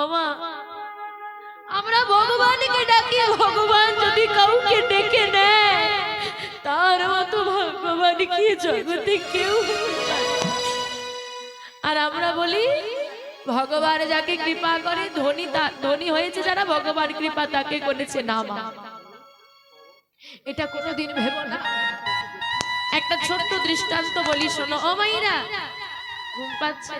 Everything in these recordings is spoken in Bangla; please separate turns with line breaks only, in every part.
ওমা আমরা ভগবানকে ডাকি, ভগবান যদি কাউকে ডেকে নেয় তার মতো ভগবান কি জগতে কেউ। আর আমরা বলি ভগবান যাকে কৃপা করে ধনী, ধনী হয়েছে যারা ভগবান কৃপা তাকে করেছে না মা। এটা কোনোদিন ভেবো না। একটা ছোট্ট দৃষ্টান্ত বলি শোনো। ও মাইরা ঘুম পাচ্ছে?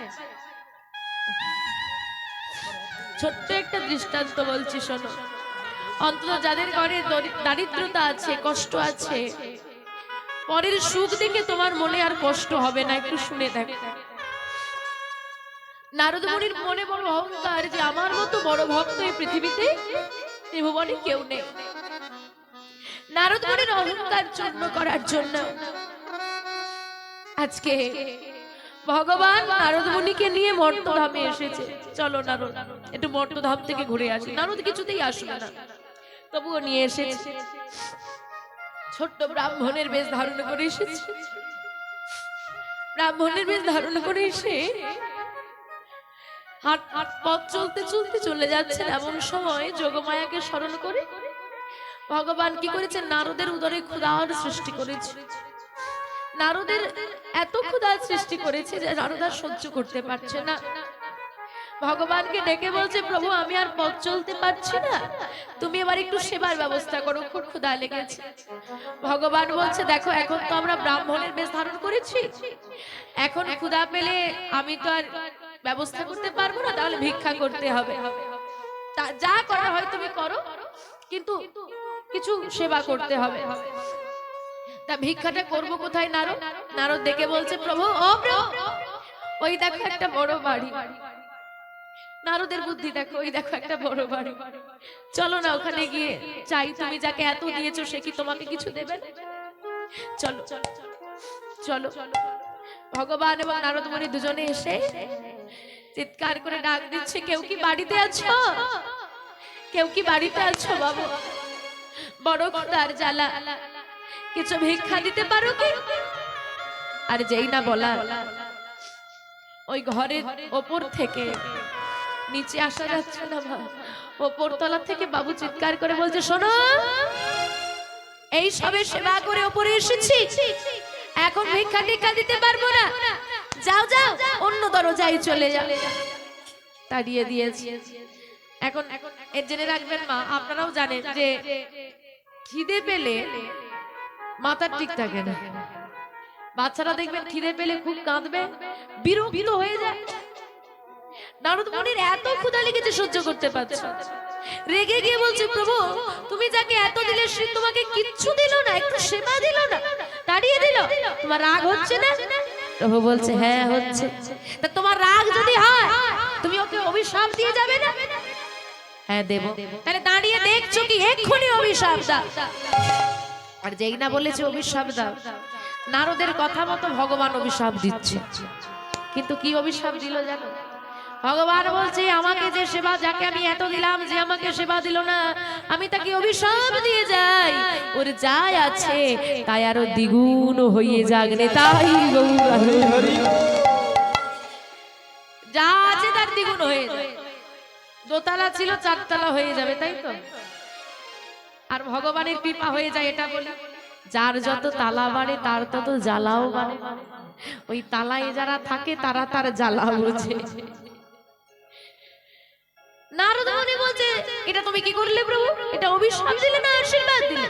ছোট্ট একটা দৃষ্টান্ত বলছি শোনো। অন্তত যাদের ঘরে দারিদ্রতা আছে, কষ্ট আছে, পরের সুখ দেখে তোমার মনে আর কষ্ট হবে না। একটু শুনে দেখো। নারদ মুনির মনে বড় অহংকার যে আমার মতো বড় ভক্ত এই পৃথিবীতে ত্রিভুবনে কেউ নেই। নারদ মুনির অহংকার চূর্ণ করার জন্য আজকে ভগবান নারদ মুনিকে নিয়ে মর্তধামে এসেছে। চলো নারদ একটু মর্তধাম থেকে ঘুরে আসি। নারদ কিছুতেই আসবে না, তবুও নিয়ে এসেছে। ছোট্ট ব্রাহ্মণের বেশ ধারণ করে এসেছে। ব্রাহ্মণের বেশ ধারণ করে এসে হাট হাট পথ চলতে চলতে চলে যাচ্ছে। এমন সময় যোগমায়াকে স্মরণ করে ভগবান কি করেছে, নারদের উদরে ক্ষুধার সৃষ্টি করেছে। নারদের এত ক্ষুধার সৃষ্টি করেছে যে নারদ আর সহ্য করতে পারছে না। ভগবানকে ডেকে বলছে, প্রভু আমি আর পথ চলতে পারছি না, তুমি এবার একটু সেবার ব্যবস্থা করো, খুব ক্ষুধা লেগেছে। ভগবান বলছে, দেখো এখন তো আমরা ব্রাহ্মণের বেশ ধারণ করেছি, এখন ক্ষুধা পেলে আমি তো আর ব্যবস্থা করতে পারবো না, তাহলে ভিক্ষা করতে হবে। তা যা করা হয় তুমি করো, কিন্তু কিছু সেবা করতে হবে। তা ভিক্ষাটা করবো কোথায়? নারদ নারদ দেখে বলছে, প্রভু ও প্রভু ওই দেখো একটা বড় বাড়ি। নারদের বুদ্ধি দেখো, ওই দেখো একটা বড় বাড়ি, চলো না ওখানে গিয়ে চাই, তুমি যাকে এত দিয়েছো সে কি তোমাকে কিছু দেবে? চলো চলো। ভগবান এবং নারদ মুনি দুজনে এসে চিৎকার করে ডাক দিচ্ছে, কেউ কি বাড়িতে আছো? কেউ কি বাড়িতে আছো? বাবু বড় ক্ষুধার জ্বালা, কিছু ভিক্ষা দিতে পারো কি? আর যেই না বলা, ওই ঘরের ওপর থেকে নিচে আসা যাচ্ছে না, ওপর তলা থেকে বাবু চিৎকার করে বলছে, শোনো এই সবে সেবা করে ওপরে এসেছি, এখন ভিক্ষা টিক্ষা দিতে পারবো না, যাও যাও অন্য দরজায় চলে যাও। তাড়িয়ে দিয়েছি। এখন এর জেনে রাখবেন মা, আপনারাও জানেন যে খিদে পেলে মাথার ঠিক থাকে না। বাচ্চারা দেখবেন খিদে পেলে খুব কাঁদবে, বিরক্ত হয়ে যায়। নারদ মুনির এত ক্ষুধা লেগেছে সহ্য করতে পারছে, রেগে গিয়ে বলছে, প্রভু তুমি যাকে এত দিলে সে তোমাকে কিচ্ছু দিল না, একটু সেবা দিল না, তাড়িয়ে দিল, তোমার রাগ হচ্ছে না? প্রভু বলছে, হ্যাঁ হচ্ছে। তা তোমার রাগ যদি হয় তুমি ওকে অভিশাপ দিয়ে যাবে না? হ্যাঁ দেব। তাহলে দাঁড়িয়ে দেখছো কি? এক্ষুনি অভিশাপ দাও। আর যেই না বলেছে অভিশাপ দাও, নারদের কথা মতো ভগবান অভিশাপ দিচ্ছে। কিন্তু কি অভিশাপ দিল জানো? ভগবান বলছে, আমাকে যে সেবা, যাকে আমি এত দিলাম, যে আমাকে সেবা দিল না, আমি তাকে অভিশাপ দিয়ে যাই, ওর যাই আছে তাই আরো দ্বিগুণ হয়ে যাক রে, তাই যা আছে তার দ্বিগুণ হয়ে যায়। দোতলা ছিল চারতলা হয়ে যাবে, তাই তো? আর ভগবানের কৃপা হয়ে যায়, এটা বলি যার যত তালা বাড়ে তার তত জ্বালাও বাড়ে। ওই তালায় যারা থাকে তারা তার জ্বালা বোঝে। নারদ মুনি বলছে, এটা তুমি কি করলে প্রভু? এটা অভিশাপ দিলে না আশীর্বাদ দিলে?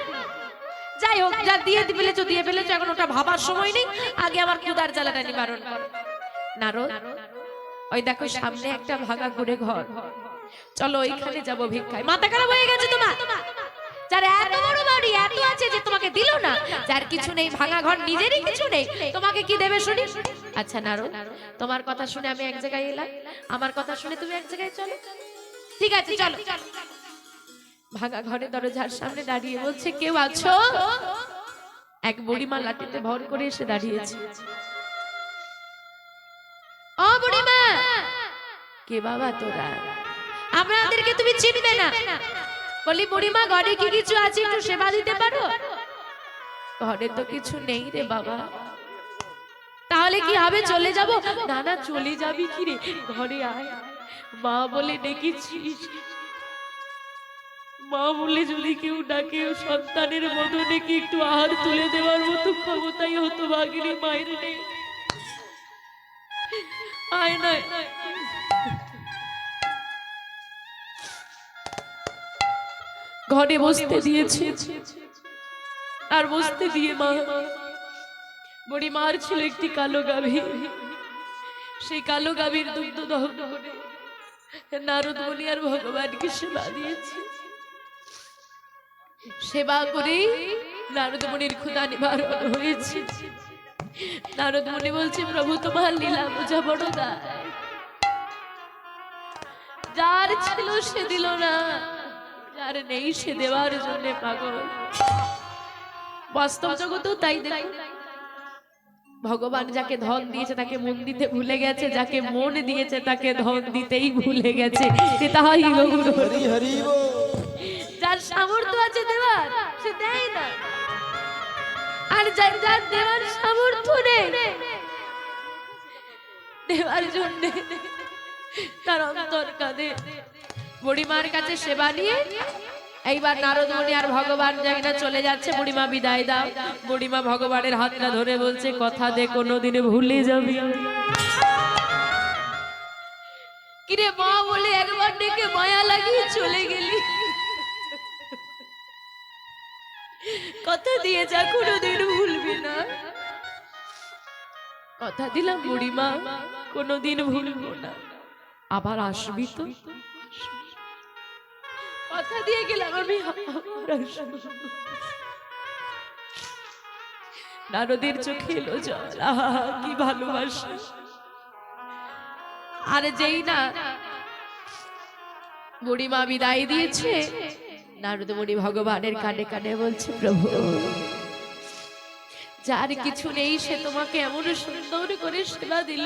যাই হোক, যা দিয়ে ফেলেছো দিয়ে ফেলেছো, এখন ওটা ভাবার সময় নেই, আগে আমার ক্ষুধার জ্বালাটা নিবারণ করো। নারদ ওই দেখো সামনে একটা ভাঙা ঘুরে ঘর, চলো ওইখানে যাবো ভিক্ষায়। মাথা খারাপ হয়ে গেছে তোমার? যার এত বড় বাড়ি, এত আছে যে তোমাকে দিল না, যার কিছু নেই, ভাঙা ঘর, নিজেরই কিছু নেই, তোমাকে কি দেবে শুনি? আচ্ছা নারদ, তোমার কথা শুনে আমি এক জায়গায় এলাম, আমার কথা শুনে তুমি এক জায়গায় চলো। ঠিক আছে চলো। ভাঙা ঘরের দরজার সামনে দাঁড়িয়ে বলছে, কেউ আছো? এক বুড়িমা লাঠিতে ভর করে এসে দাঁড়িয়েছে। ও বুড়িমা! কে বাবা তোরা? আমাদেরকে তুমি চিনবে না। বলি, বুড়িমা ঘরে কি কিছু আছে, একটু সেবা দিতে পারো? ঘরে তো কিছু নেই রে বাবা। তাহলে কি হবে, চলে যাব? না না, চলে যাবি কি রে, ঘরে আয়। মা বলে ডেকেছিস, মা বলে যদি কেউ ডাকে সন্তানের মতো ডেকে একটু আহার তুলে দেওয়ার মতো ক্ষমতাই হতো ভাগিনী মায়ের নেই। আয় না ঘরে বসতে দিয়েছে, আর বসতে দিয়ে মা বুড়ি মার ছিল একটি কালো গাভী, সেই কালো গাভীর দুগ্ধ দহন করে নারদ মুনি আর ভগবানকে সেবা দিয়েছে। সেবা করে নারদ মুনির ক্ষুধা নিবারণ হয়েছে। নারদ মুনি বলছে, প্রভু তোমার লীলা বোঝা বড় দায়, যার ছিল সে দিল না, যার নেই সে দেওয়ার জন্য পাগল। বাস্তব জগতেও তাই দেখো, ভগবান যাকে ধন দিয়েছে তাকে মন দিতে ভুলে গেছে, যাকে মন দিয়েছে তাকে ধন দিতেই ভুলে গেছে। তাই যার সামর্থ্য আছে দেওয়ার সে দেয় না, আর যার যার দেওয়ার সামর্থ্য নেই দেওয়ার জন্য তার অন্তর কাঁদে। বুড়িমার কাছে সেবা নিয়ে এইবার নারদ মুনি আর ভগবান যাই না চলে যাচ্ছে। বুড়িমা বিদায় দাও। বুড়িমা ভগবানের হাতটা ধরে বলছে, কথা দে কোনোদিনে ভুলে যাবি। কিরে মা বলে একবার ডেকে মায়া লাগিয়ে চলে গেলি, কথা দিয়ে যা কোনোদিন ভুলবি না। কথা দিলাম বুড়িমা কোনোদিন ভুলবো না, আবার আসবি তো। কথা দিয়ে গেলাম আমি। নারদের চোখে এলো জল, কি ভালোবাসা। আর যেই না বুড়িমা বিদায় দিয়েছে, নারদ মুনি ভগবানের কানে কানে বলছে, প্রভু যার কিছু নেই সে তোমাকে এমন সুন্দর করে সেবা দিল,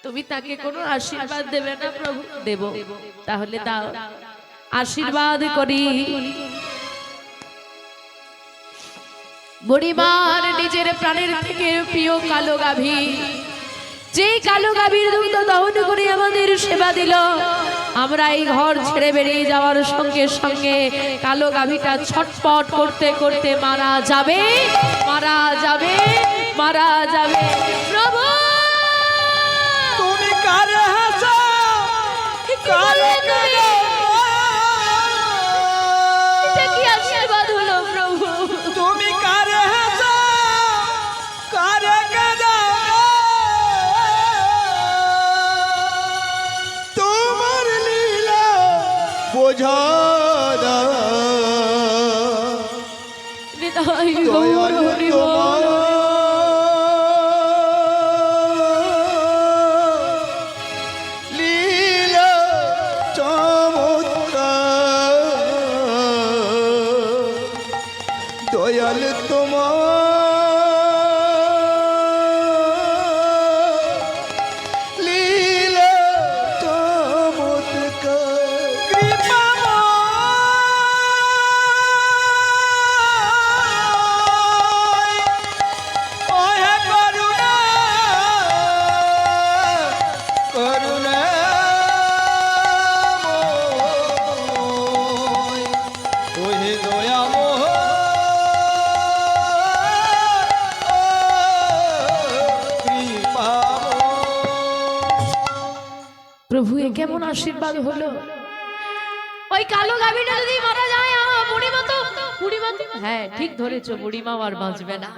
তুমি তাকে কোনো আশীর্বাদ দেবে না? প্রভু দেব, তাহলে দাও আশীর্বাদ করি। বুড়িমার নিজের প্রাণের থেকে প্রিয় কালো গাভী, যে কালো গাভীর দুগ্ধ দহন করে আমাদের সেবা দিল, আমরা এই ঘর ছেড়ে বেরিয়ে যাওয়ার সঙ্গে সঙ্গে কালো গাভীটা ছটপট করতে করতে মারা যাবে, মারা যাবে, মারা যাবে। প্রভু
তুমি কারে হাসো, কারে কাঁদো,
এটা কি আশীর্বাদ হলো প্রভু?
তুমি কারে হাসো, কারে কাঁদো, তোমার লীলা বোঝা
হৃদয় গৌর হরি বল।
লীলা চমৎকার, দয়াল তোমার লীলা চমৎকার, কৃপাময় ওহে করুণা, করুণাময় ওহে দয়াময়,
প্রভু এ কেমন আশীর্বাদ হলো? ওই কালো গাভীটা যদি মারা যায়, বুড়িমা তো হ্যাঁ ঠিক ধরেছো, বুড়িমাও আর বাঁচবে না।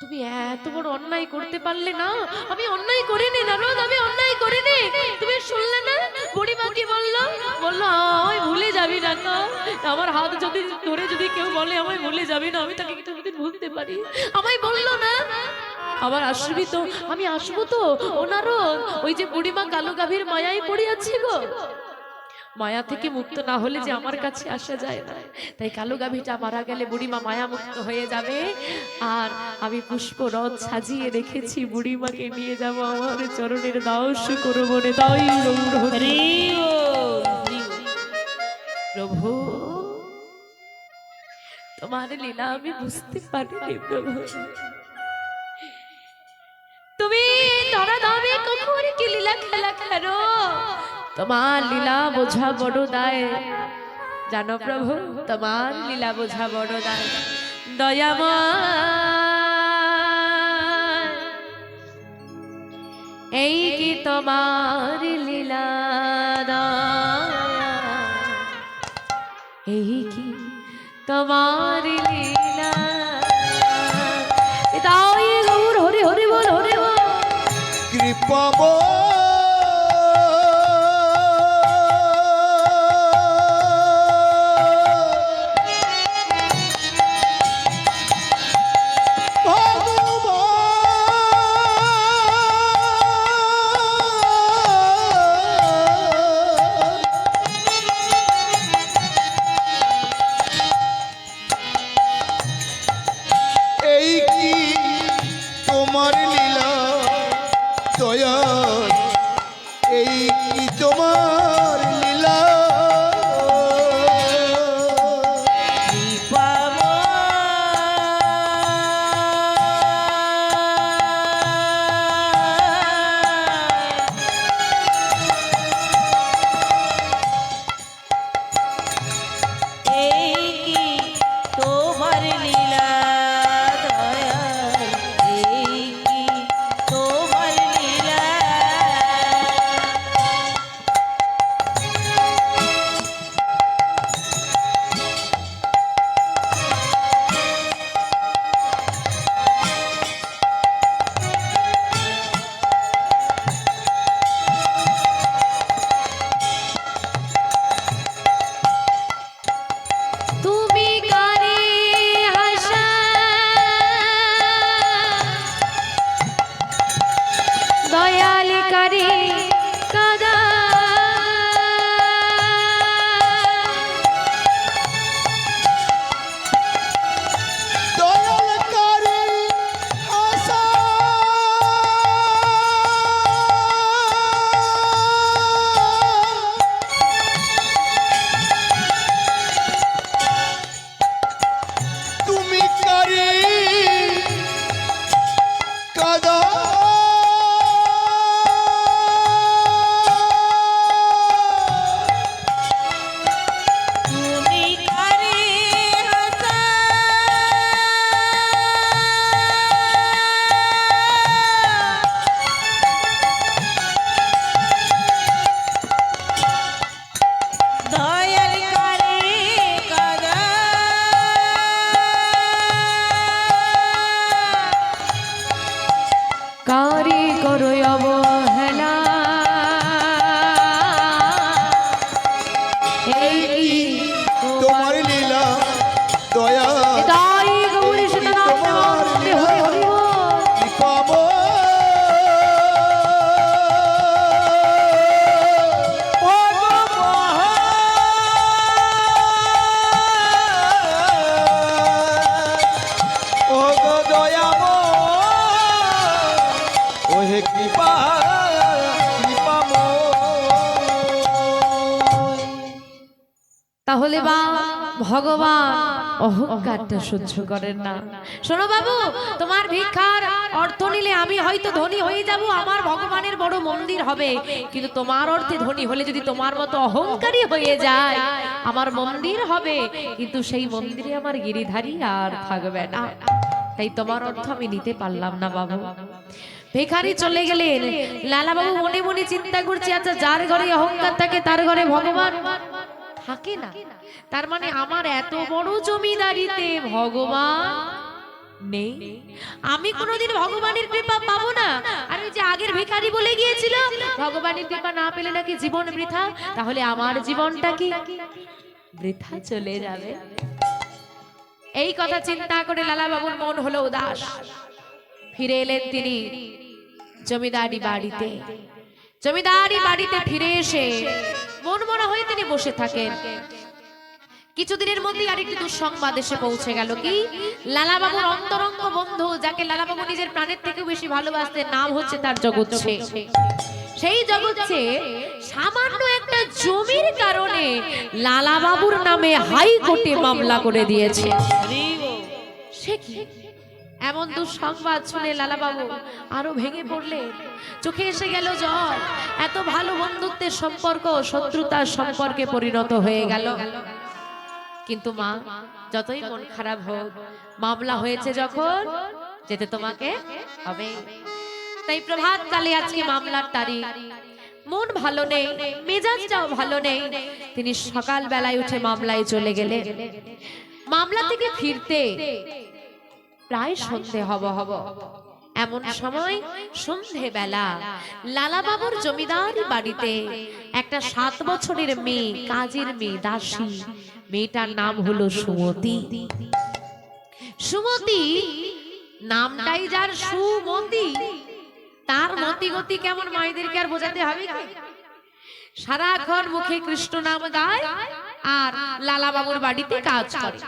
তুমি এত বড় অন্যায় করতে পারলে না? আমি অন্যায় করিনি নারদ, আমি অন্যায় করিনি। তুমি শুনলে না বুড়িমা কি বললো? বললো আমায় ভুলে যাবি না। আমার হাত যদি ধরে যদি কেউ বলে আমায় ভুলে যাবি না, আমি তাকে কোনোদিন ভুলতে পারি? আমায় বললো না আবার আসবি তো? আমি আসবো তো। ও নারদ, ওই যে বুড়িমা কালো গাভীর মায়ায় পড়ে আছে গো, মায়া থেকে মুক্ত না হলে যে আমার কাছে আসা যায় না। তাই কালো গাভীটা মারা গেলে বুড়িমা মায়া মুক্ত হয়ে যাবে। আর আমি পুষ্পরথ সাজিয়ে রেখেছি, বুড়িমাকে নিয়ে যাব আমার চরণের দাস করবো রে। তাই প্রভু তোমার লীলা আমি বুঝতে পারিনি প্রভু। তুমি ধরা দামে কখন কেন? তোমার লীলা বোঝা বড় দায়, জানো প্রভু, তোমার লীলা বোঝা বড় দায়। দয়াময়, এই কি তোমার লীলা দয়া, এই কি তোমার লীলা। তাই গৌর হরি হরি বল, হরি বল।
কৃপা এই কি তোমার লীলা দয়া, এই কি তোমার লীলা।
এই কি তোমার লীলা দয়া, এই কি তোমার লীলা।
তুমি কারে হাসা, দয়াল কারে কাদা,
দয়াল করে আশা, তুমি করে কাদা,
তুমি কারে হাসা, দয়াল কারে কাদা।
কারে করো অবহেলা, এই কি
তোমার লীলা দয়া,
তাই গৌরী সীতারাম নমস্তে, হরি হরি বল।
কৃপা ও গো দয়াময়, ও হে কৃপা কৃপাময়।
তাহলে বা ভগবান অহংকারটা সহ্য করেন না। শোনো বাবু, তোমার ভিক্ষার অর্থ নিলে আমি হয়তো ধনী হয়ে যাব, আমার ভগবানের বড় মন্দির হবে, কিন্তু তোমার অর্থে ধনী হলে যদি তোমার মতো অহংকারী হয়ে যায়, আমার মন্দির হবে কিন্তু সেই মন্দিরে আমার গিরিধারী আর থাকবে না। তাই তোমার অর্থ আমি নিতে পারলাম না বাবু। ভিখারি চলে গেলেন। লালা বাবু মনে মনে চিন্তা করছে, আচ্ছা যার ঘরে অহংকার থাকে তার ঘরে ভগবান থাকে না, তার মানে আমার এত বড় জমিদারিতে ভগবান নেই, আমি কোনোদিন ভগবানের কৃপা পাবো না। আর ওই যে আগের ভিখারি বলে গিয়েছিল ভগবানের কৃপা না পেলে নাকি জীবন বৃথা, তাহলে আমার জীবনটা কি বৃথা চলে যাবে। এই কথা চিন্তা করে লালা বাবুর মন হলো উদাস। ফিরে এলেন তিনি জমিদারি বাড়িতে। জমিদারি বাড়িতে ফিরে এসে মন মরা হয়ে তিনি বসে থাকেন। কিছুদিনের মধ্যে আরেকটি দুঃসংবাদ এসে পৌঁছে গেল। কি? লালা বাবুর অন্তরঙ্গ বন্ধু, যাকে লালা বাবু নিজের প্রাণের থেকে বেশি ভালোবাসতেন, নাম হচ্ছে তার জগৎছে। সেই জগৎছে সামান্য একটা জমির কারণে লালা বাবুর নামে হাইকোর্টে মামলা করে দিয়েছে। সে কি? এমন দুঃসংবাদ শুনে লালাবাবু আরো ভেঙে পড়লেন, চোখে এসে গেল জল। এত ভালো বন্ধুত্বের সম্পর্ক শত্রুতার সম্পর্কে পরিণত হয়ে গেল। কিন্তু মা, যতই মন খারাপ হোক, মামলা হয়েছে যখন, যেতে তোমাকে হবে। তাই প্রভাত কালে আজকে মামলার তারিখ। মন ভালো নেই, মেজাজটাও ভালো নেই। তিনি সকাল বেলায় উঠে মামলায় চলে গেলেন। মামলা থেকে ফিরতে প্রায় সন্ধে হব। এমন সময় সন্ধে বেলা লালাবাবুর জমিদারি বাড়িতে একটা 7 বছরের মেয়ে, কাজের মেয়ে, দাসী, মেয়েটার নাম হলো সুমতি। সুমতি নামটাই যার সুমতি, তার মতি গতি কেমন মায়েদেরকে আর বোঝাতে হবে কি? সারাক্ষণ মুখে কৃষ্ণ নাম গায় আর লালাবাবুর বাড়িতে কাজ করে।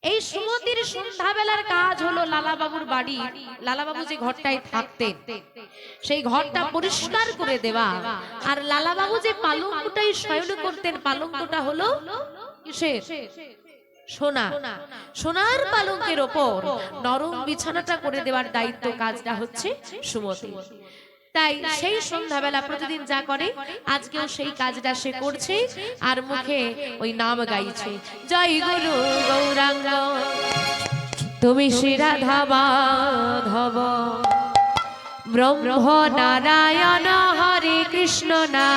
এই সুমতির সন্ধ্যাবেলার কাজ হলো লালাবাবুর বাড়ি, লালাবাবু যে ঘরটায় থাকতেন সেই ঘরটা পরিষ্কার করে দেওয়া। আর লালাবাবু যে পালঙ্কটাই শয়ন করতেন, পালঙ্কটা হলো কিসের? সোনা। সোনার পালঙ্কের ওপর নরম বিছানাটা করে দেওয়ার দায়িত্ব, কাজটা হচ্ছে সুমতি। তাই সেই সন্ধ্যাবেলা প্রতিদিন যা করে আজকেও সেই কাজটা সে করছে আর মুখে ওই নাম গাইছে, জয় গুরু গৌরাঙ্গ তুমি শ্রী রাধা মাধব ব্রহ্ম নারায়ণ হরে কৃষ্ণ না।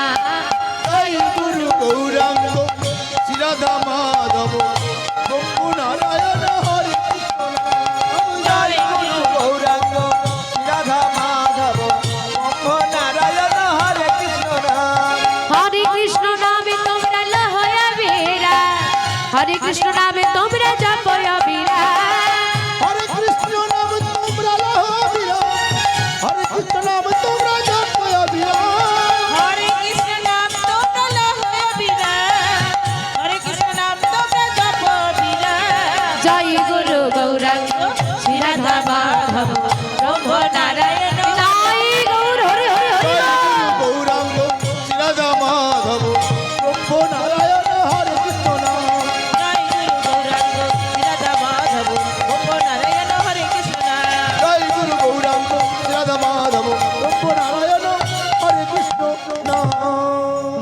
জয় গুরু গৌরাঙ্গ শ্রী রাধা মাধব ব্রহ্ম নারায়ণ হরে কৃষ্ণ নাম। জয় গুরু গৌরাঙ্গ শ্রী রাধা মাধব ব্রহ্ম নারায়ণ হরে কৃষ্ণ নাম।
হরে কৃষ্ণ নামে তোমরা লহয়া বীরা, হরে কৃষ্ণ নামে তোমরা জপয়া বীরা।
হরে কৃষ্ণ নাম তোমরা লহো বীরা, হরে কৃষ্ণ নাম তোমরা জপয়া বীরা।
হরে কৃষ্ণ নাম তোমরা লহো বীরা, হরে কৃষ্ণ নাম তোমরা জপ বীরা।
জয় গুরু গৌরাঙ্গ শ্রী রাধা মাধব ব্রহ্ম নারায়ণ। জয় গৌর হরে হরে হরে।
জয় গুরু গৌরাঙ্গ শ্রী রাধা মাধব ব্রহ্ম নারায়ণ হরে কৃষ্ণ নাম।
জয় গুরু গৌরাঙ্গ শ্রী রাধা মাধব ব্রহ্ম নারায়ণ হরে কৃষ্ণ নাম।
জয় গুরু গৌরাঙ্গ শ্রী রাধা মাধব ব্রহ্ম নারায়ণ হরে কৃষ্ণ নাম।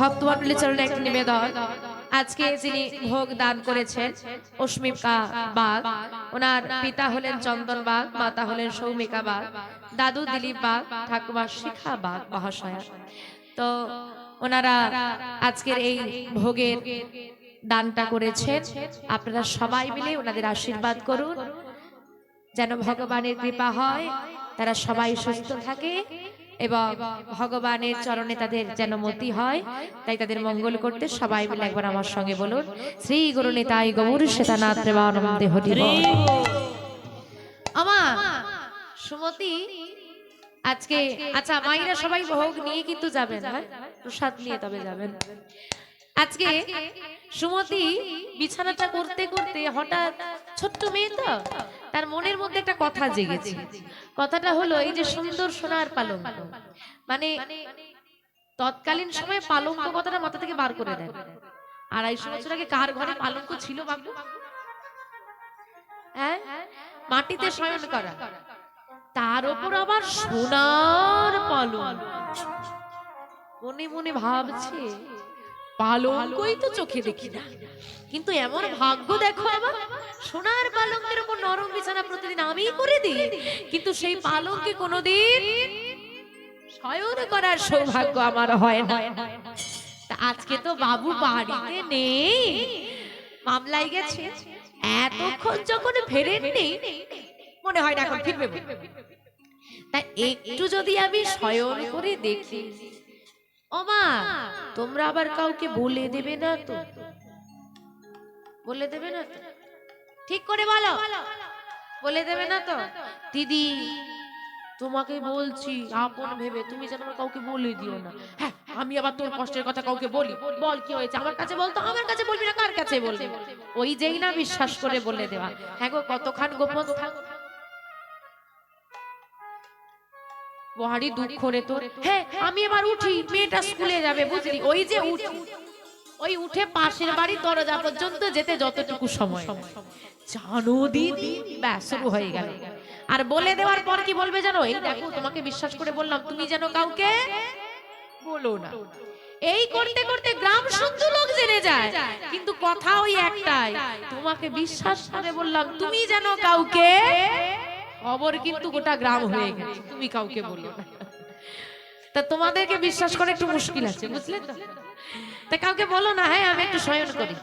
ভক্তমণ্ডলীর চরণে একটি নিবেদন। আজকে যিনি ভোগ দান করেছেন অস্মিকা বাগ, ওনার পিতা হলেন চন্দন বাগ, মাতা হলেন সৌমিকা বাগ, দাদু দিলীপ বাগ, ঠাকুমা শিখা বাগ মহাশয়া। তো ওনারা আজকের এই ভোগের দানটা করেছেন। আপনারা সবাই মিলে ওনাদের আশীর্বাদ করুন, যেন ভগবানের কৃপা হয়, তারা সবাই সুস্থ থাকে এবং ভগবানের চরণে তাদের যেন মতি হয়। তাই তাদের মঙ্গল করতে সবাই মিলে একবার আমার সঙ্গে বলুন, শ্রী গুরু নিতাই গৌর শ্বেতানাথ প্রেমানন্দে হরি বল। আমা সুমতি আজকে, আচ্ছা মাইরা সবাই ভোগ নিয়ে কিন্তু যাবেন, হ্যাঁ প্রসাদ নিয়ে তবে যাবেন। আজকে সুমতি বিছানাটা করতে করতে হঠাৎ, ছোট্ট মেয়ে তো, তার মনের মধ্যে একটা কথা জেগেছে। কথাটা হলো এই যে সুন্দর সোনার পালঙ্ক, মানে তৎকালীন সময়ে পালঙ্ক কথাটা মাথা থেকে বার করে দেন। 250 বছর আগে কার ঘরে পালঙ্ক ছিল বাবু? হ্যাঁ, মাটিতে শয়ন করা, তার উপর আবার সোনার পালঙ্ক। মনে মনে ভাবছে পালঙ্কই তো চোখে দেখি না, কিন্তু এমন ভাগ্য দেখো আমার, সোনার পালঙ্কের উপর নরম বিছানা প্রতিদিন আমিই করে দিই, কিন্তু সেই পালঙ্কে কোনোদিন শয়ন করার সৌভাগ্য আমার হয় না। তা আজকে তো বাবু বাড়িতে নেই, মামলায় গেছে, এতক্ষণ যখন ফেরেননি মনে হয় না এখন ফিরবে। তা একটু যদি আমি শয়ন করে দেখি। ও মা, তোমরা আবার কাউকে বলে দেবে না তো? বলে দেবে না তো? ঠিক করে বলো, বলে দেবে না তো? দিদি তোমাকে বলছি আপন ভেবে, তুমি যেন কাউকে বলে দিও না। হ্যাঁ, আমি আবার তোর কষ্টের কথা কাউকে বলি? বল কি হয়েছে, আমার কাছে বলতো। আমার কাছে বলবি না, কার কাছে বলবি? ওই যেই না বিশ্বাস করে বলে দেওয়া। হ্যাঁ গো, কতখান গোপন থাক, বহারি দুঃখ রে তোর। হ্যাঁ, আমি এবার উঠি, মেয়েটা স্কুলে যাবে বুঝলি, ওই যে উঠি, ওই উঠে পাশের বাড়ি দরজা পর্যন্ত যেতে যতটুকু সময়, জানো দিদি, ব্যাস শুরু হয়ে গেল। আর বলে দেওয়ার পর কি বলবে জানো? এই দেখো তোমাকে বিশ্বাস করে বললাম, তুমি যেন কাউকে বলো না। এই করতে করতে গ্রাম শুদ্ধ লোক জেনে যায়, কিন্তু কথা ওই একটাই, তোমাকে বিশ্বাস করে বললাম তুমি যেন কাউকে, খবর কিন্তু গোটা গ্রাম হয়ে গেছে, তুমি কাউকে বলো না। তা তোমাদেরকে বিশ্বাস করে একটু মুশকিল আছে, বুঝলে তো? তা কাউকে বলো না, হ্যাঁ আমি একটু শয়ন করি।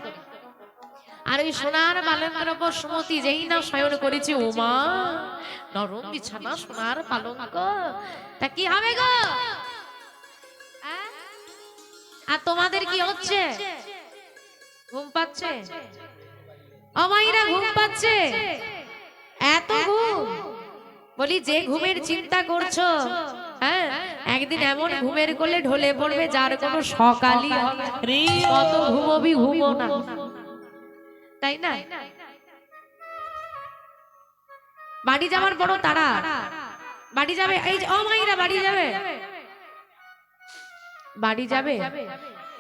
আর ওই সোনার পালঙ্কের ওপর সুমতি যেই না শয়ন করেছে, ও মা, নরম বিছানা, সোনার পালঙ্ক, তা কি হবে গো? আর তোমাদের কি হচ্ছে? ঘুম পাচ্ছে? আমাইরা ঘুম পাচ্ছে? এত ঘুম? বলি যে ঘুমের চিন্তা করছো, হ্যাঁ একদিন এমন ঘুমের কোলে ঢলে পড়বে যার কোনো সকালই হবে। কত ঘুমবি, ঘুমো না, তাই না? বাড়ি যাওয়ার বড় তারা, বাড়ি যাবে, এই যে আমাইরা বাড়ি যাবে, বাড়ি যাবে,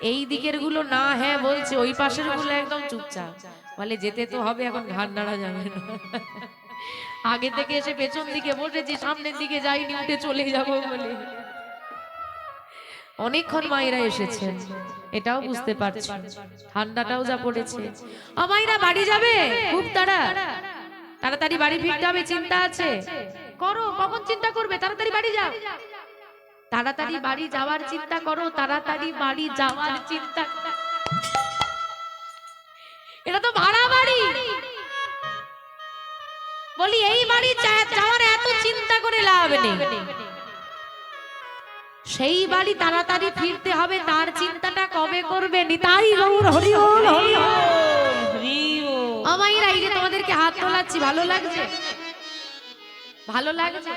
এই দিকের গুলো না হ্যাঁ বলছে, ওই পাশের গুলো একদম চুপচাপ বলে যেতে তো হবে, এখন ঘাড় নাড়া যাবে না। আগে থেকে এসে পেছন দিকে বসেছি, সামনের দিকে যাইনি, উঠে চলে যাব বলে। অনেকক্ষণ মায়েরা এসেছেন, এটাও বুঝতে পারছি, ঠান্ডাটাও যা পড়েছে। মায়েরা বাড়ি যাবে, খুব তাড়াতাড়ি বাড়ি ফিরতে হবে, চিন্তা আছে করো, কখন চিন্তা করবে? তাড়াতাড়ি বাড়ি যাও, তাড়াতাড়ি বাড়ি যাওয়ার চিন্তা করো, তাড়াতাড়ি বাড়ি যাওয়ার চিন্তা। এটা তো ভাড়া বাড়ি, বলি এই বাড়ি যাওয়ার এত চিন্তা করে লাভ নেই, সেই বাড়ি তাড়াতাড়ি ফিরতে হবে, তার চিন্তাটা কবে করবে? নিতাই গৌর হরি বল, হরি বল। আমাইরা এই যে তোমাদেরকে হাত তোলাচ্ছি, ভালো লাগছে? ভালো লাগছে?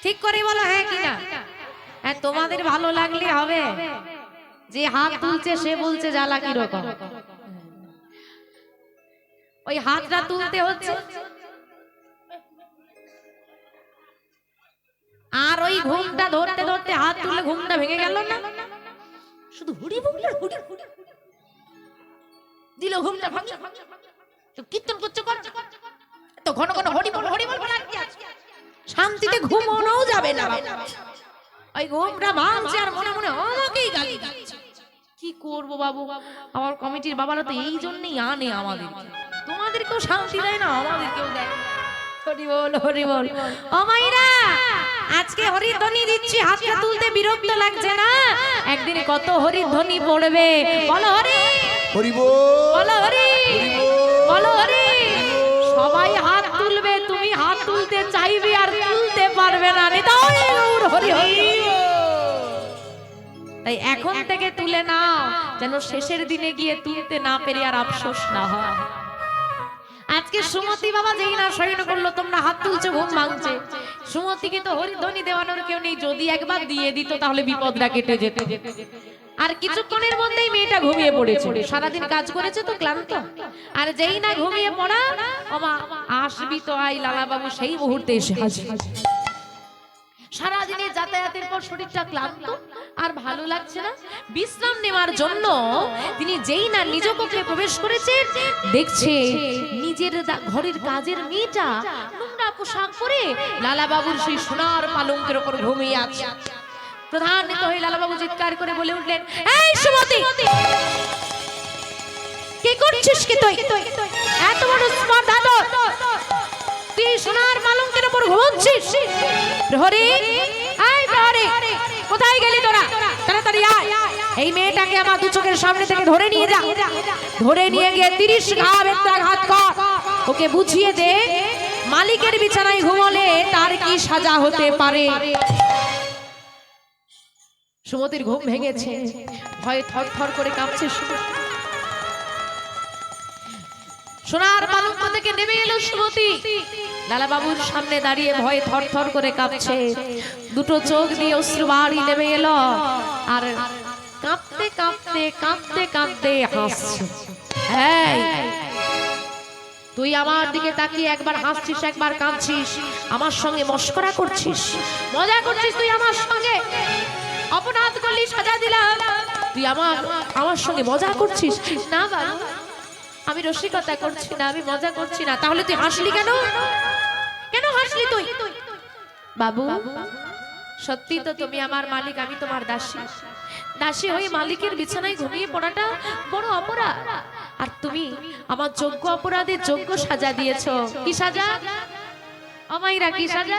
ঠিক করে বলো হ্যাঁ কিনা। হ্যাঁ, তোমাদের ভালো লাগলে হবে, যে হাত তুলছে সে বলছে জ্বালা কিরকম। ওই হাতটা তুলতে হচ্ছে, আর ওই ঘুমটা ধরতে ধরতে হাত তুলে ঘুমটা ভেঙে গেল না, শুধু হুড়ি বুড়ি হুড়ি দিল, ঘুমটা ভাঙছে। কীর্তন করছে, তো ঘন ঘন হরি বল লাগছে, শান্তিতে ঘুমানোও যাবে না। ওই ঘুমটা ভাঙছে আর মনে মনে আমাকেই গালি দিচ্ছে। কি করব বাবু, আমার কমিটির বাবারা তো এই জন্যই আনে আমাদের, তোমাদেরকেও শান্তি দেয় না, আমাদেরকেও দেয়। হরি বল, হরি বল। ও মাইরা, আজকে হরিধ্বনি দিচ্ছি, হাতটা তুলতে বিরক্ত লাগছে না? একদিন কত হরিধ্বনি পড়বে, বলো হরি,
হরি বল,
বলো হরি, বলো হরি। সবাই হাত তুলবে, তুমি হাত তুলতে চাইবে আর তুলতে পারবে না। নিতাই গৌর হরি হরি। তাই এখন থেকে তুলে নাও, যেন শেষের দিনে গিয়ে তুলতে না পেরে আর আফসোস না হয়। আজকে সুমতি বাবা যেই না শয়ন করলো, তোমরা হাত তুলছো, ঘুম ভাঙছে। সুমতিকে তো হরিধ্বনি দেওয়ানোর কেউ নেই, যদি একবার দিয়ে দিত তাহলে বিপদটা কেটে যেত। আর কিছুক্ষণের মধ্যেই মেয়েটা ঘুমিয়ে পড়েছে, সারাদিন কাজ করেছে তো ক্লান্ত। আর যেই না ঘুমিয়ে পড়া, ওমা আসবি তো আই লালা বাবু সেই মুহূর্তে এসে হাজির। সারাদিনের যাতায়াতের পর শরীরটা ক্লান্ত আর ভালো লাগছে না, বিশ্রাম নেওয়ার জন্য তিনি যেই না নিজ কক্ষে প্রবেশ করেছেন, দেখছে নিজের ঘরের কাজের মেয়েটা নোংরা পোশাক পরে লালা বাবুর সেই সোনার পালঙ্কের উপর ঘুমিয়ে আছে। প্রধানিত হয়ে লালা বাবু চিৎকার করে বলে উঠলেন, এই সুমতি, কি করছিস কি তুই? এত বড় স্পর্ধা তোর, তুই সোনার পালঙ্কের উপর ঘুমোচ্ছিস? প্রহরী, এই প্রহরী, কোথায় গেলি তোরা? তাড়াতাড়ি আয়, এই মেয়েটাকে আমার দু চোখের সামনে থেকে ধরে নিয়ে যা, ধরে নিয়ে গিয়ে 30 বেত্রাঘাত কর, ওকে বুঝিয়ে দে মালিকের বিছানায় ঘুমোলে তার কি সাজা হতে পারে। সুমতির ঘুম ভেঙেছে, ভয়ে থরথর করে কাঁপছে। সোনার পালঙ্ক থেকে নেমে এলো সুমতি, লালা বাবুর সামনে দাঁড়িয়ে ভয়ে থরথর করে কাঁপছে, দুটো চোখ দিয়ে অশ্রু বাড়ি নেমে এলো, আর কাঁপতে কাঁপতে কাঁপতে কাঁপতে হাসছে। এই, তুই আমার দিকে তাকিয়ে একবার হাসছিস, একবার কাঁদছিস, আমার সঙ্গে মস্করা করছিস, মজা করছিস তুই আমার সঙ্গে? অপরাধ করলি, সাজা দিলাম, তুই আমার সঙ্গে মজা করছিস? না বাবু, আমি রসিকতা করছি না, আমি মজা করছি না। তাহলে তুই হাসলি কেন? হাসলি তুই? বাবু, সত্যি তো তুমি আমার মালিক, আমি তোমার দাসী। দাসী হয়ে মালিকের বিছানায় ঘুমিয়ে পড়াটা বড় অপরাধ। আর তুমি আমার যোগ্য অপরাধের যোগ্য সাজা দিয়েছো। কি সাজা? আমাইরা কি সাজা?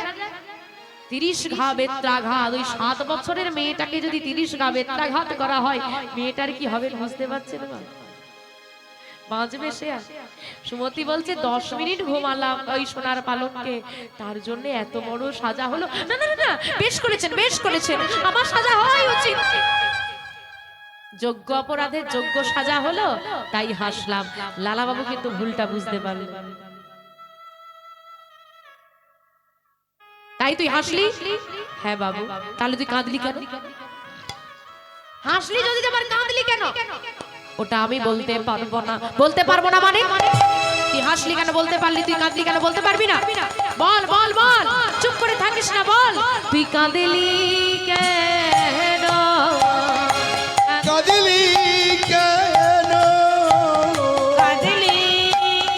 30 ঘা বেত্রাঘাত। ওই 7 বছরের মেয়েটাকে যদি 30 ঘা বেত্রাঘাত করা হয়, মেয়েটার কি হবে বুঝতে পারছেন না? বাঁচবে সে? সুমতি বলছে 10 মিনিট ঘুমালাম ওই সোনার পালঙ্কে, তার জন্য এত বড় সাজা হলো? না না না, বেশ করেছেন, বেশ করেছেন, আমার সাজা হওয়াই উচিত। যোগ্য অপরাধের যোগ্য সাজা হলো, তাই হাসলাম। লালা বাবু কিন্তু ভুলটা বুঝতে পারলেন। তাই তুই হাসলি? হ্যাঁ বাবু। তাহলে তুই কাঁদলি কেন? হাসলি যদি আবার কাঁদলি কেন? ওটা আমি বলতে পারবো না। বলতে পারবো না মানে? তুই হাসলি কেন বলতে পারলি, তুই কাঁদলি কেন বলতে পারবি না? বল বল বল, চুপ করে থাকিস না, বল তুই কাঁদলি কেন?
কাঁদলি কেন?
কাঁদলি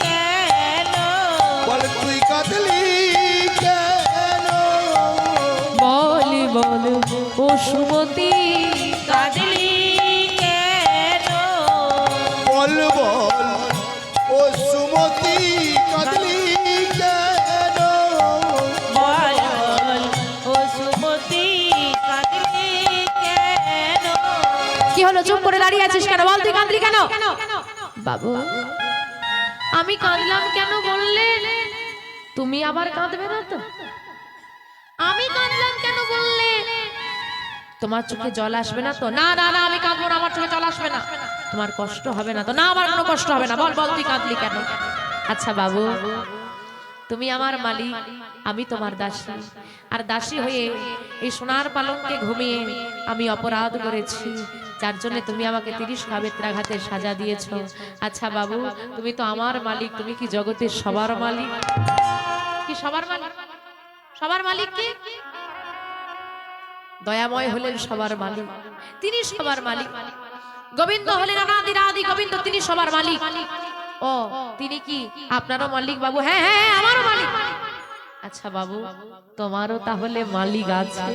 কেন?
বল তুই কাঁদলি কেন?
বল বল ও সুমতি,
কাঁদলি কেন?
বল বল ও সুমতি, কাঁদলি কেন?
বল বল ও সুমতি, কাঁদলি কেন?
কি হলো? চুপ করে দাঁড়িয়ে আছিস কেন? বল তুই কাঁদলি কেন? বাবু, আমি কাঁদলাম কেন বললে? তুমি আবার কাঁদবে না তো? আমি কাঁদলাম কেন বললে? তোমার চোখে জল আসবে না তো? না না না, আমি কাঁদবো না, আমার চোখে জল আসবে না। তোমার কষ্ট হবে না তো? না, আমার কোনো কষ্ট হবে না। বল বল তুই কাঁদলি কেন? আচ্ছা বাবু, তুমি আমার মালিক, আমি তোমার দাসী। আর দাসী হয়ে এই সোনার পালঙ্কে ঘুমিয়ে আমি অপরাধ করেছি, যার জন্য তুমি আমাকে 30 ঘা বেত্রাঘাতের সাজা দিয়েছো। আচ্ছা বাবু, তুমি তো আমার মালিক, তুমি কি জগতের সবার মালিক? কি সবার মালিক? সবার মালিক কি? দয়াময় হলেন সবার মালিক, তিনি সবার মালিক। গোবিন্দ হলেন অনাদিরাদি গোবিন্দ, তিনি সবার মালিক। ও, তিনি কি আপনারও মালিক বাবু? হ্যাঁ হ্যাঁ, আমারও মালিক। আচ্ছা বাবু, তোমারও তাহলে মালিক আছে?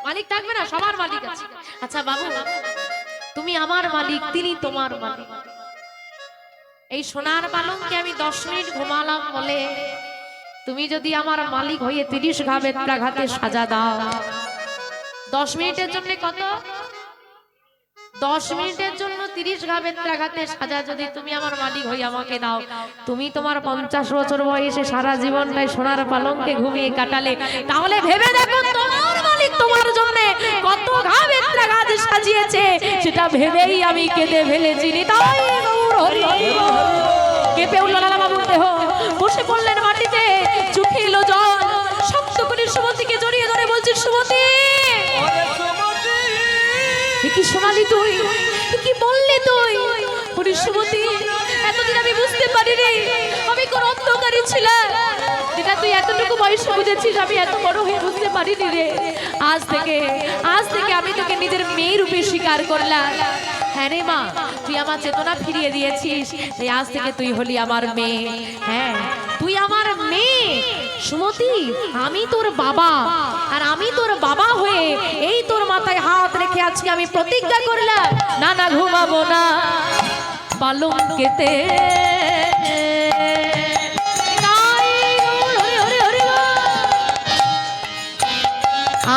মালিক থাকবে না? সবার মালিক আছে। আচ্ছা বাবু, তুমি আমার মালিক, তিনি তোমার মালিক। এই সোনার পালঙ্কে আমি 10 মিনিট ঘুমালাম বলে তুমি যদি আমার মালিক হয়ে 30 ঘা বেত্রাঘাতে সাজা দাও, 10 মিনিটের জন্য কত? 10 মিনিটের জন্য 30 ঘা বেত্রাঘাতে সাজা যদি তুমি আমার মালিক হয়ে আমাকে দাও, তুমি তোমার 50 বছর বয়সে সারা জীবনটাই সোনার পালঙ্কে ঘুমিয়ে কাটালে, তাহলে ভেবে দেখো তোমার মালিক তোমার জন্য কত ঘা বেত্রাঘাতে সাজিয়েছে, সেটা ভেবেই আমি কেঁদে ফেলেছি। তাই গৌর হরি হরি বল। কেঁপে উঠল লালা বাবুর দেহ, বসে পড়লেন মাটিতে, চোখে এলো জল। শক্ত করে সুমতিকে জড়িয়ে ধরে বলছিস, সুমতি কি শোনালি তুই? কি বললি তুই? হরি সুমতি, এতদিন আমি বুঝতে পারিনি আমি কোন অন্ধকারে ছিলাম, যেটা তুই এতটুকু বয়সে বুঝেছিস, আমি এত বড় হয়ে বুঝতে পারিনি রে। আজ থেকে আমি তোকে নিজের মেয়ে রূপে স্বীকার করলাম। হ্যাঁ রে মা, তুই আমার চেতনা ফিরিয়ে দিয়েছিস, তাই আজ থেকে তুই হলি আমার মেয়ে। হ্যাঁ, তুই আমার মেয়ে সুমতি, আমি তোর বাবা। আর আমি তোর বাবা হয়ে এই তোর মাথায় হাত রেখে আজকে আমি প্রতিজ্ঞা করলাম, না না ঘুমাবো না পালঙ্কেতে।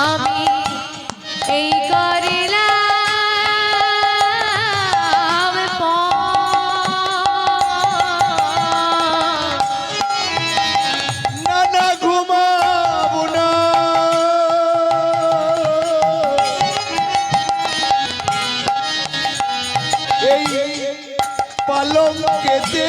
আমি এই করিলাম
না না ঘুমাবো না, এই পালঙ্কেতে।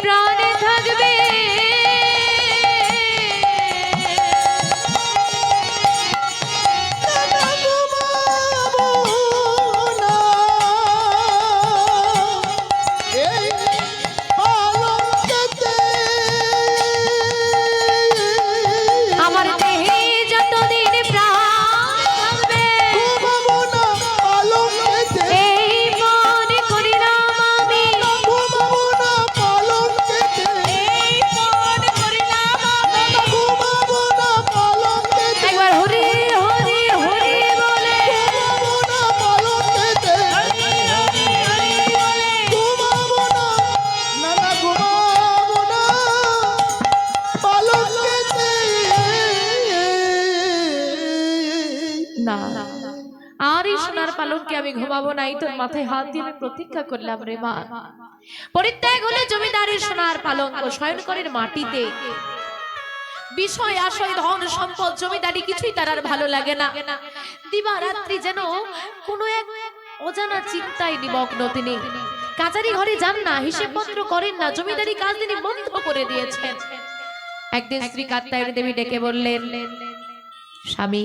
প্রাণে থাকবে আমার দেহে যতদিন প্রাণ থাকবে এই মনে করিলাম আমি
এই মনে করিলাম আমি
একবার হরি হরি হরি বলে
হরি হরি হরি বলে
না আর এই সোনার পালনকে আমি ঘুমাবো না, এই তোর মাথায় হাত দিয়ে আমি প্রতিজ্ঞা করলাম রে মা। পরিত্যাগ হলে জমিদারের সোনার পালঙ্ক শয়ন করেন মাটিতে। বিষয় আশয় ধন সম্পদ জমিদারি কিছুই তার আর ভালো লাগে না। দিবারাত্রি যেন কোনো এক অজানা চিন্তায় নিমগ্ন তিনি। কাচারি ঘরে যান না, হিসেবপত্র করেন না, জমিদারি কাজ তিনি বন্ধ করে দিয়েছেন। একদিন স্ত্রী কাত্যায়নী দেবী ডেকে বললেন, স্বামী